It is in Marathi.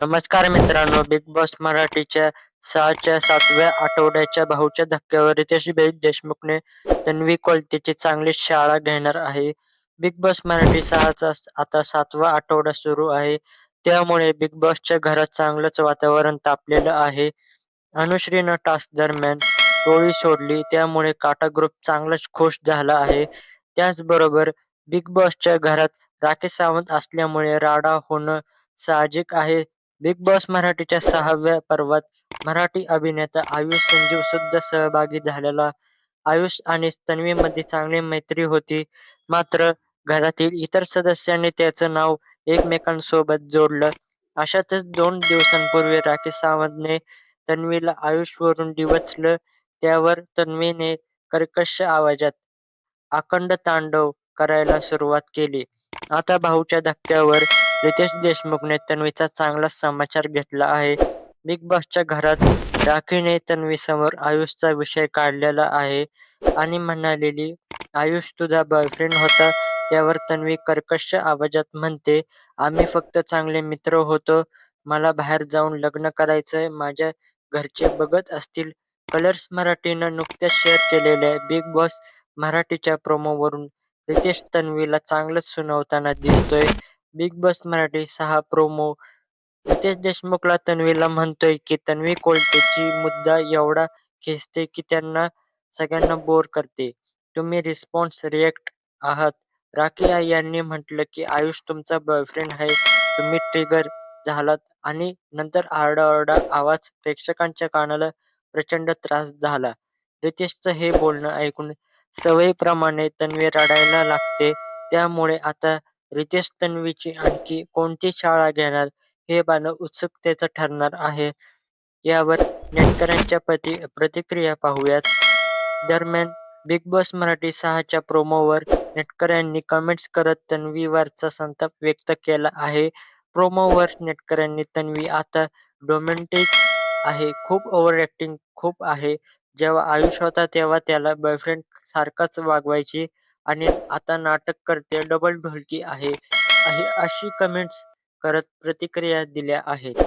नमस्कार मित्रांनो, बिग बॉस मराठीच्या 6च्या 7व्या आठवड्याच्या भाऊच्या धक्क्यावर रितेश देशमुखने तन्वी कोलतेची चांगलीच शाळा घेणार आहे. बिग बॉस मराठी 6चा आता 7वा आठवडा सुरू आहे. त्यामुळे बिग बॉसच्या घरात चांगलंच वातावरण तापलेलं आहे. अनुश्रीनं टास्क दरम्यान टोळी सोडली, त्यामुळे काटा ग्रुप चांगलाच खुश झाला आहे. त्याचबरोबर बिग बॉसच्या घरात राखी सावंत असल्यामुळे राडा होणं साहजिक आहे. बिग बॉस मराठीच्या 6व्या पर्वात मराठी अभिनेता आयुष संजीव सुद्धा सहभागी झालेला. आयुष आणि तन्वीमध्ये चांगली मैत्री होती. मात्र घरातील इतर सदस्यांनी त्याचं नाव एकमेकांसोबत जोडलं. अशातच 2 दिवसांपूर्वी राखी सावंतने तन्वीला आयुषवरून डिवचलं. त्यावर तन्वीने कर्कश आवाजात अखंड तांडव करायला सुरुवात केली. आता भाऊच्या धक्क्यावर रितेश देशमुखने तन्वीचा चांगलाच समाचार घेतला आहे. बिग बॉसच्या घरात राखीने तन्वीसमोर आयुषचा विषय काढलेला आहे आणि म्हणालेली, "आयुष तुझा बॉयफ्रेंड होता." त्यावर तन्वी कर्कश आवाजात म्हणते, "आम्ही फक्त चांगले मित्र होतो. मला बाहेर जाऊन लग्न करायचंय. माझ्या घरचे बघत असतील." कलर्स मराठीनं नुकत्याच शेअर केलेल्या बिग बॉस मराठीच्या प्रोमोवरून रितेश तन्वीला चांगलंच सुनावताना दिसतोय. Bigg Boss Marathi 6 promo Riteish देशमुखला तन्वीला म्हणतोय की तन्वी कोलटेची मुद्दा एवढा खेचते की त्यांना सगळ्यांना बोर करते. तुम्ही रिस्पॉन्स रिएक्ट आहात. राखी यांनी म्हटलं की आयुष तुमचा बॉयफ्रेंड आहे. तुम्ही ट्रिगर झालात आणि नंतर आरडाओरडा आवाज प्रेक्षकांच्या कानाला प्रचंड त्रास झाला. रितेशचं हे बोलणं ऐकून सवयीप्रमाणे तन्वी रडायला लागते. त्यामुळे आता रितेश तन्वीची आणखी कोणती शाळा घेणार हे पाहणं उत्सुकतेचं ठरणार आहे. यावर नेटकऱ्यांच्या प्रतिक्रिया पाहूयात. दरम्यान बिग बॉस मराठी 6च्या प्रोमोवर नेटकऱ्यांनी कमेंट्स करत तन्वीवरचा संताप व्यक्त केला आहे. प्रोमोवर नेटकऱ्यांनी तन्वी आता रोमॅन्टिक आहे, खूप ओव्हर ॲक्टिंग खूप आहे. जेव्हा आयुष होता तेव्हा त्याला बॉयफ्रेंड सारखाच वागवायची आणि आता नाटक करते, डबल ढोलकी आहे. अशी कमेंट्स करत प्रतिक्रिया दिल्या आहेत.